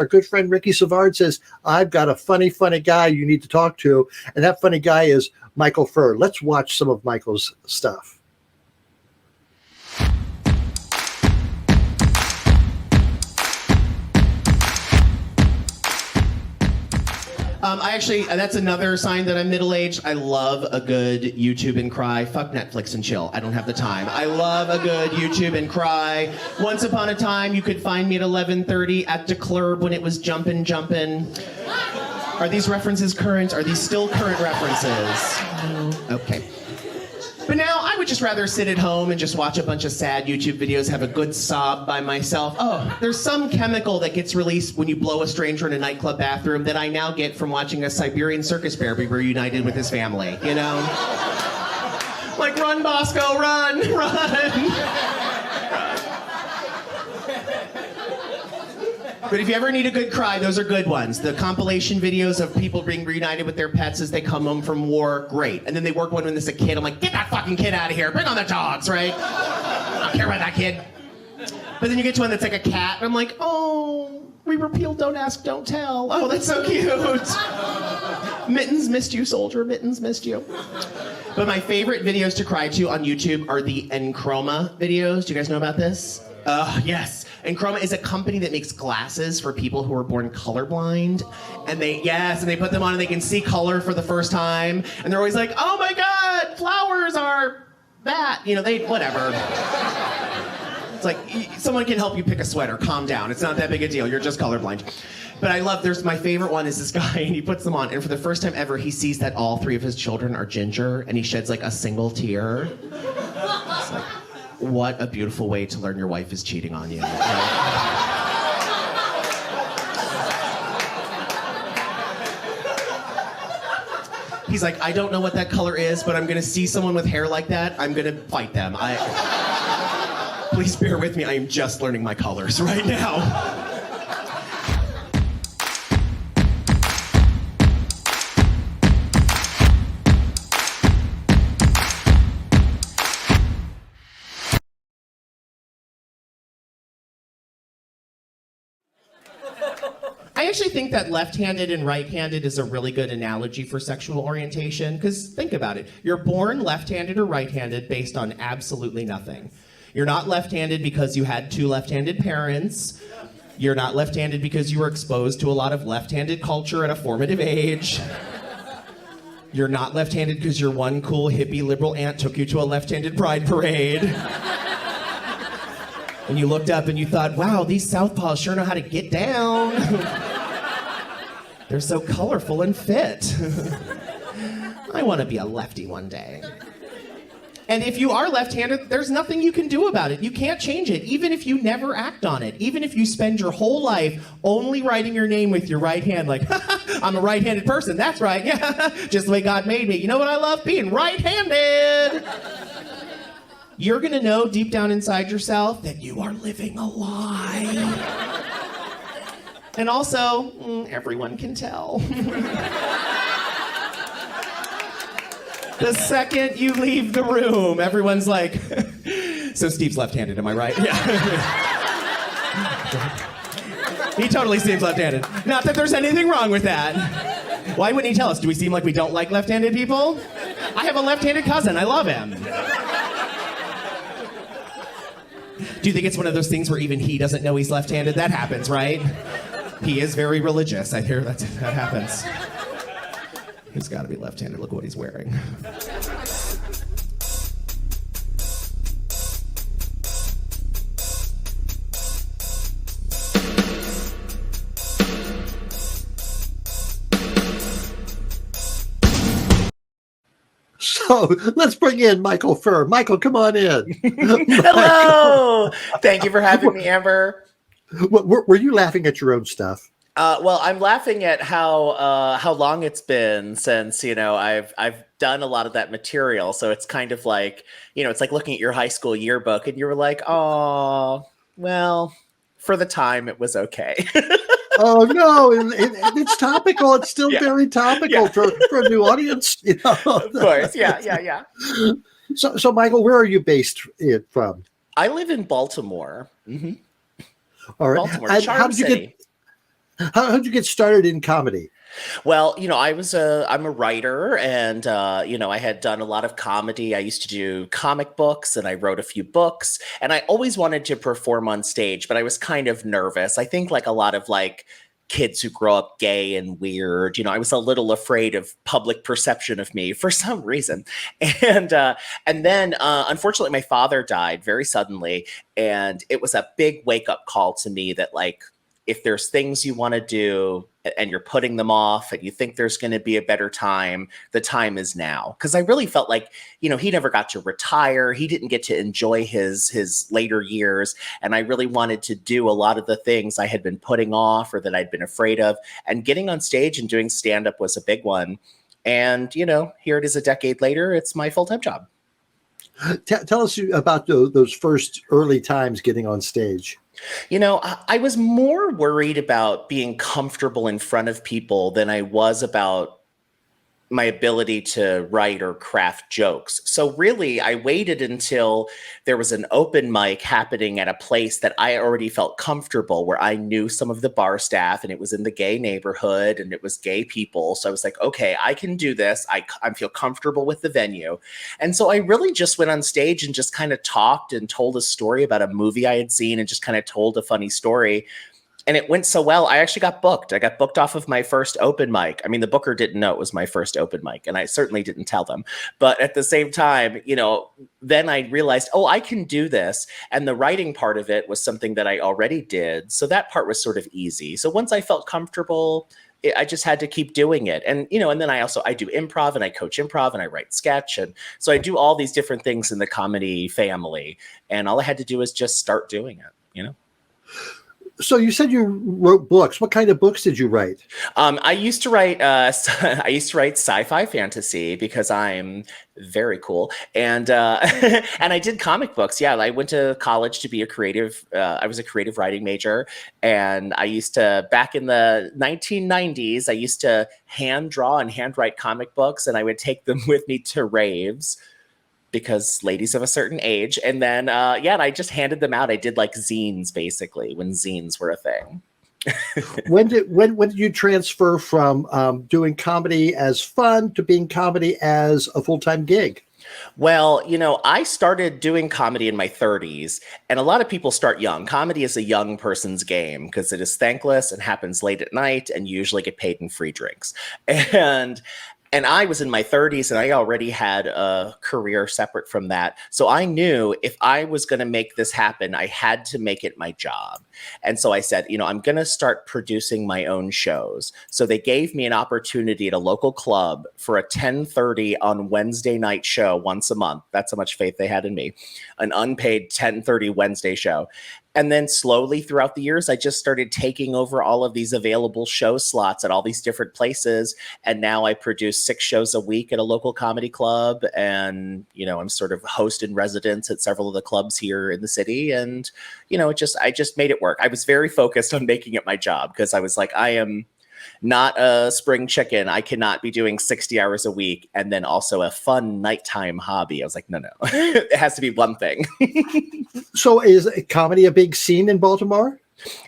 our good friend Ricky Savard says, I've got a funny guy you need to talk to. And that funny guy is Michael Furr. Let's watch some of Michael's stuff. That's another sign that I'm middle-aged. I love a good YouTube and cry. Fuck Netflix and chill. I don't have the time. I love a good YouTube and cry. Once upon a time, you could find me at 11:30 at the club when it was jumpin'. Are these references current? Are these still current references? Okay. But now I would just rather sit at home and just watch a bunch of sad YouTube videos, have a good sob by myself. Oh, there's some chemical that gets released when you blow a stranger in a nightclub bathroom that I now get from watching a Siberian circus bear be reunited with his family, you know? Like, run, Bosco, run. But if you ever need a good cry, those are good ones. The compilation videos of people being reunited with their pets as they come home from war, great. And then they work one when there's a kid. I'm like, get that fucking kid out of here. Bring on the dogs, right? I don't care about that kid. But then you get to one that's like a cat, and I'm like, oh, we repealed Don't Ask, Don't Tell. Oh, that's so cute. Mittens missed you, soldier. Mittens missed you. But my favorite videos to cry to on YouTube are the Enchroma videos. Do you guys know about this? Yes. Enchroma is a company that makes glasses for people who are born colorblind. And they put them on and they can see color for the first time. And they're always like, oh my God, flowers are that. You know, whatever. It's like, someone can help you pick a sweater. Calm down. It's not that big a deal. You're just colorblind. But my favorite one is this guy, and he puts them on, and for the first time ever, he sees that all 3 of his children are ginger, and he sheds like a single tear. It's like, what a beautiful way to learn your wife is cheating on you. He's like, I don't know what that color is, but I'm gonna see someone with hair like that, I'm gonna fight them. Please bear with me, I am just learning my colors right now. I actually think that left-handed and right-handed is a really good analogy for sexual orientation, because think about it. You're born left-handed or right-handed based on absolutely nothing. You're not left-handed because you had 2 left-handed parents. You're not left-handed because you were exposed to a lot of left-handed culture at a formative age. You're not left-handed because your one cool hippie liberal aunt took you to a left-handed pride parade. And you looked up and you thought, wow, these southpaws sure know how to get down. They're so colorful and fit. I want to be a lefty one day. And if you are left-handed, there's nothing you can do about it. You can't change it, even if you never act on it. Even if you spend your whole life only writing your name with your right hand, like, I'm a right-handed person, that's right, yeah, just the way God made me. You know what I love? Being right-handed. You're gonna know deep down inside yourself that you are living a lie. And also, everyone can tell. The second you leave the room, everyone's like, so Steve's left-handed, am I right? Yeah. He totally seems left-handed. Not that there's anything wrong with that. Why wouldn't he tell us? Do we seem like we don't like left-handed people? I have a left-handed cousin, I love him. Do you think it's one of those things where even he doesn't know he's left-handed? That happens, right? He is very religious. I hear that happens. He's got to be left-handed. Look what he's wearing. So let's bring in Michael Furr. Michael, come on in. Hello. Thank you for having me, Amber. Were you laughing at your own stuff? Well, I'm laughing at how long it's been since, I've done a lot of that material. So it's kind of like, it's like looking at your high school yearbook and you were like, oh, well, for the time it was okay. Oh no, it's topical. It's still very topical for a new audience. Of course, yeah. So Michael, where are you based from? I live in Baltimore. Mm-hmm. All right. Baltimore, Charm City. How'd you get started in comedy? Well, I'm a writer, and I had done a lot of comedy. I used to do comic books, and I wrote a few books, and I always wanted to perform on stage, but I was kind of nervous. I think like a lot of like kids who grow up gay and weird, I was a little afraid of public perception of me for some reason. And and then unfortunately my father died very suddenly, and it was a big wake-up call to me that like if there's things you want to do and you're putting them off and you think there's going to be a better time, the time is now. Because I really felt like, he never got to retire. He didn't get to enjoy his later years. And I really wanted to do a lot of the things I had been putting off or that I'd been afraid of. And getting on stage and doing stand-up was a big one. And, here it is a decade later. It's my full-time job. Tell us about those first early times getting on stage. I was more worried about being comfortable in front of people than I was about my ability to write or craft jokes. So really, I waited until there was an open mic happening at a place that I already felt comfortable, where I knew some of the bar staff and it was in the gay neighborhood and it was gay people. So I was like, okay, I can do this. I feel comfortable with the venue. And so I really just went on stage and just kind of talked and told a story about a movie I had seen and just kind of told a funny story. And it went so well, I actually got booked. I got booked off of my first open mic. I mean, the booker didn't know it was my first open mic, and I certainly didn't tell them. But at the same time, then I realized, oh, I can do this. And the writing part of it was something that I already did. So that part was sort of easy. So once I felt comfortable, I just had to keep doing it. And, and then I do improv and I coach improv and I write sketch. And so I do all these different things in the comedy family. And all I had to do was just start doing it, So you said you wrote books. What kind of books did you write? I used to write sci-fi fantasy because I'm very cool, and and I did comic books. Yeah, I went to college to be a creative. I was a creative writing major, and I used to, back in the 1990s, I used to hand draw and handwrite comic books, and I would take them with me to raves, because ladies of a certain age. And then, and I just handed them out. I did like zines, basically, when zines were a thing. when did you transfer from doing comedy as fun to being comedy as a full-time gig? Well, I started doing comedy in my 30s, and a lot of people start young. Comedy is a young person's game because it is thankless and happens late at night and you usually get paid in free drinks. And I was in my 30s and I already had a career separate from that. So I knew if I was going to make this happen, I had to make it my job. And so I said, I'm going to start producing my own shows. So they gave me an opportunity at a local club for a 10:30 on Wednesday night show once a month. That's how much faith they had in me. An unpaid 10:30 Wednesday show. And then slowly throughout the years, I just started taking over all of these available show slots at all these different places. And now I produce 6 shows a week at a local comedy club. And, I'm sort of host in residence at several of the clubs here in the city. And, I just made it work. I was very focused on making it my job because I was like, I am not a spring chicken. I cannot be doing 60 hours a week and then also a fun nighttime hobby. I was like, no, it has to be one thing. So is comedy a big scene in Baltimore?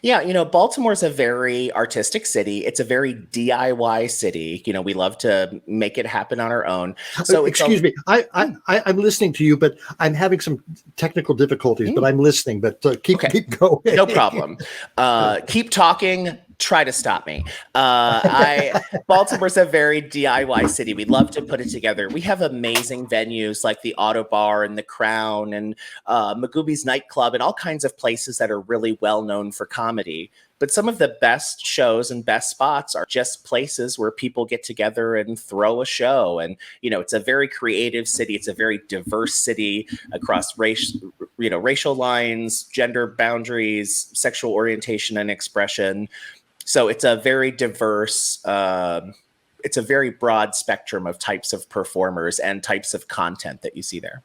Yeah, Baltimore's a very artistic city. It's a very DIY city. We love to make it happen on our own. So excuse me, I'm listening to you, but I'm having some technical difficulties. But I'm listening. But keep going. No problem. Keep talking. Try to stop me. Baltimore's a very DIY city. We love to put it together. We have amazing venues like the Auto Bar and the Crown and Magooby's nightclub and all kinds of places that are really well known for comedy. But some of the best shows and best spots are just places where people get together and throw a show. And, it's a very creative city. It's a very diverse city across racial lines, gender boundaries, sexual orientation and expression. So it's a very diverse, it's a very broad spectrum of types of performers and types of content that you see there.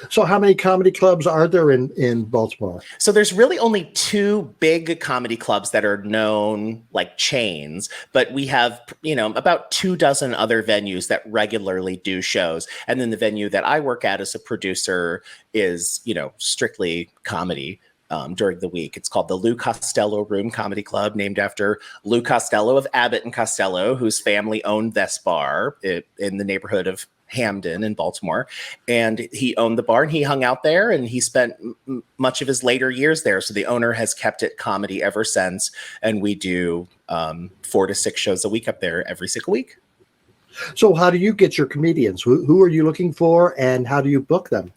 So how many comedy clubs are there in Baltimore? So there's really only 2 big comedy clubs that are known like chains, but we have, about 24 other venues that regularly do shows. And then the venue that I work at as a producer is, strictly comedy. during the week. It's called the Lou Costello Room Comedy Club, named after Lou Costello of Abbott and Costello, whose family owned this bar in the neighborhood of Hamden in Baltimore. And he owned the bar and he hung out there and he spent much of his later years there. So the owner has kept it comedy ever since. And we do 4 to 6 shows a week up there every single week. So how do you get your comedians? Who are you looking for and how do you book them?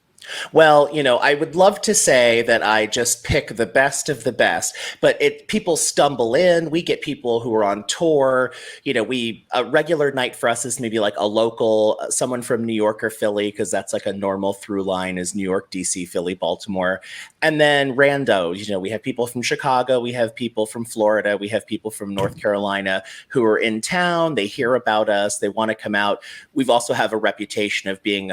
Well, I would love to say that I just pick the best of the best, but people stumble in. We get people who are on tour. A regular night for us is maybe like a local, someone from New York or Philly, because that's like a normal through line is New York, DC, Philly, Baltimore. And then randos, we have people from Chicago, we have people from Florida, we have people from North Carolina who are in town. They hear about us. They want to come out. We've also have a reputation of being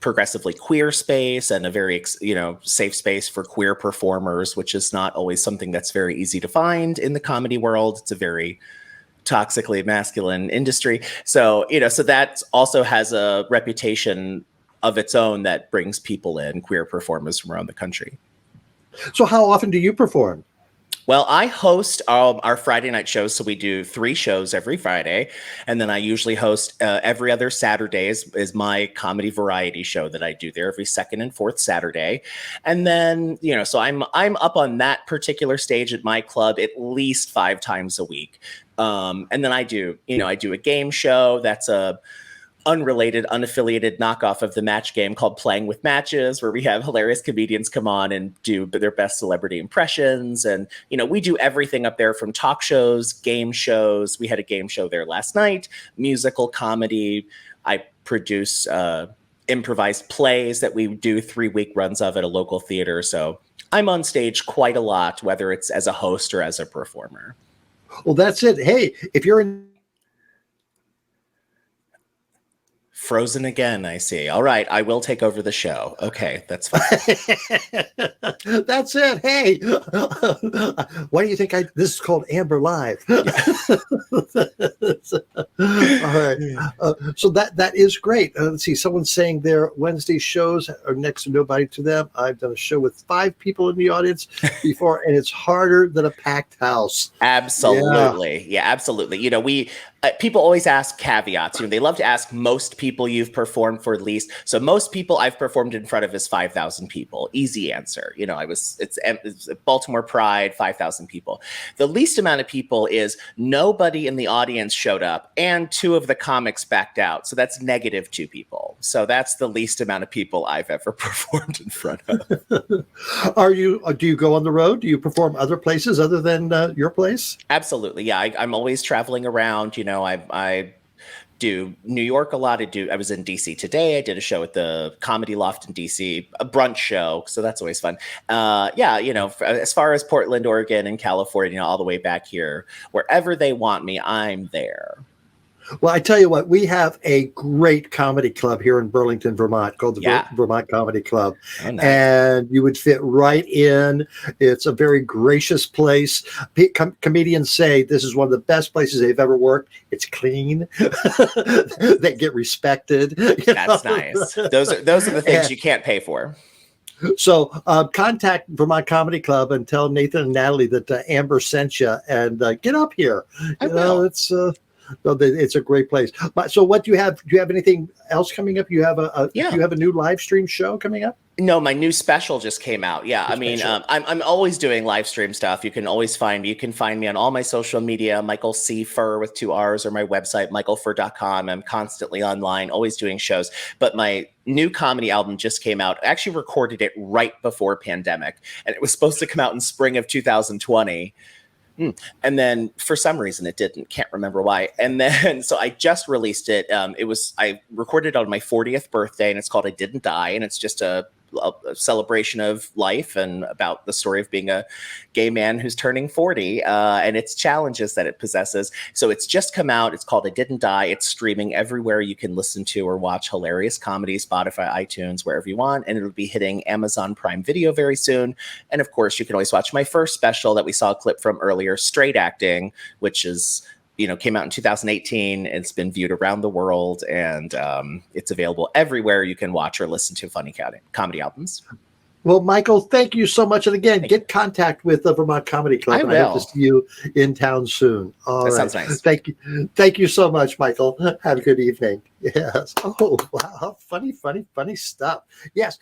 progressively queer space and a very safe space for queer performers, which is not always something that's very easy to find in the comedy world. It's a very toxically masculine industry. So that also has a reputation of its own that brings people in, queer performers from around the country. So how often do you perform? Well, I host our Friday night shows. So we do 3 shows every Friday. And then I usually host every other Saturday is my comedy variety show that I do there every second and fourth Saturday. And then, so I'm up on that particular stage at my club at least 5 times a week. And then I do a game show that's a unrelated, unaffiliated knockoff of the match game called Playing with Matches, where we have hilarious comedians come on and do their best celebrity impressions. And, we do everything up there from talk shows, game shows. We had a game show there last night, musical comedy. I produce improvised plays that we do 3-week runs of at a local theater. So I'm on stage quite a lot, whether it's as a host or as a performer. Well, that's it. Hey, if you're in Frozen again, I see. All right, I will take over the show. Okay, that's fine. That's it. Hey, why do you think this is called Amber Live? All right. So that is great. Let's see. Someone's saying their Wednesday shows are next to nobody to them. I've done a show with 5 people in the audience before, and it's harder than a packed house. Absolutely. Yeah, absolutely. People always ask caveats. They love to ask most people you've performed for at least. So most people I've performed in front of is 5,000 people. Easy answer. It's Baltimore Pride, 5,000 people. The least amount of people is nobody in the audience showed up and 2 of the comics backed out. So that's -2 people. So that's the least amount of people I've ever performed in front of. Do you go on the road? Do you perform other places other than your place? Absolutely. Yeah. I'm always traveling around. I do New York a lot. I was in DC today. I did a show at the Comedy Loft in DC, a brunch show. So that's always fun. As far as Portland, Oregon, and California, all the way back here, wherever they want me, I'm there. Well, I tell you what, we have a great comedy club here in Burlington, Vermont, called the Vermont Comedy Club. Oh, nice. And you would fit right in. It's a very gracious place. Comedians say this is one of the best places they've ever worked. It's clean. They get respected. That's nice. Those are the things you can't pay for. So contact Vermont Comedy Club and tell Nathan and Natalie that Amber sent you and get up here. It's a great place. So what do you have? Do you have anything else coming up? You have do you have a new live stream show coming up? No, my new special just came out. Yeah, I'm always doing live stream stuff. You can find me on all my social media, Michael C. Furr with 2 R's, or my website, michaelfurr.com. I'm constantly online, always doing shows. But my new comedy album just came out. I actually recorded it right before pandemic, and it was supposed to come out in spring of 2020. And then for some reason it didn't, can't remember why. And then, so I just released it. I recorded it on my 40th birthday, and it's called I Didn't Die. And it's just a celebration of life and about the story of being a gay man who's turning 40 and its challenges that it possesses. So it's just come out. It's called I Didn't Die. It's streaming everywhere you can listen to or watch hilarious comedy, Spotify, iTunes, wherever you want. And it'll be hitting Amazon Prime Video very soon. And of course, you can always watch my first special that we saw a clip from earlier, Straight Acting, which is came out in 2018. It's been viewed around the world, and it's available everywhere you can watch or listen to funny comedy albums. Well, Michael, thank you so much. And again, get contact with the Vermont Comedy Club. I hope to see you in town soon. All right. Sounds nice. Thank you. Thank you so much, Michael. Have a good evening. Yes. Oh, wow. Funny stuff. Yes.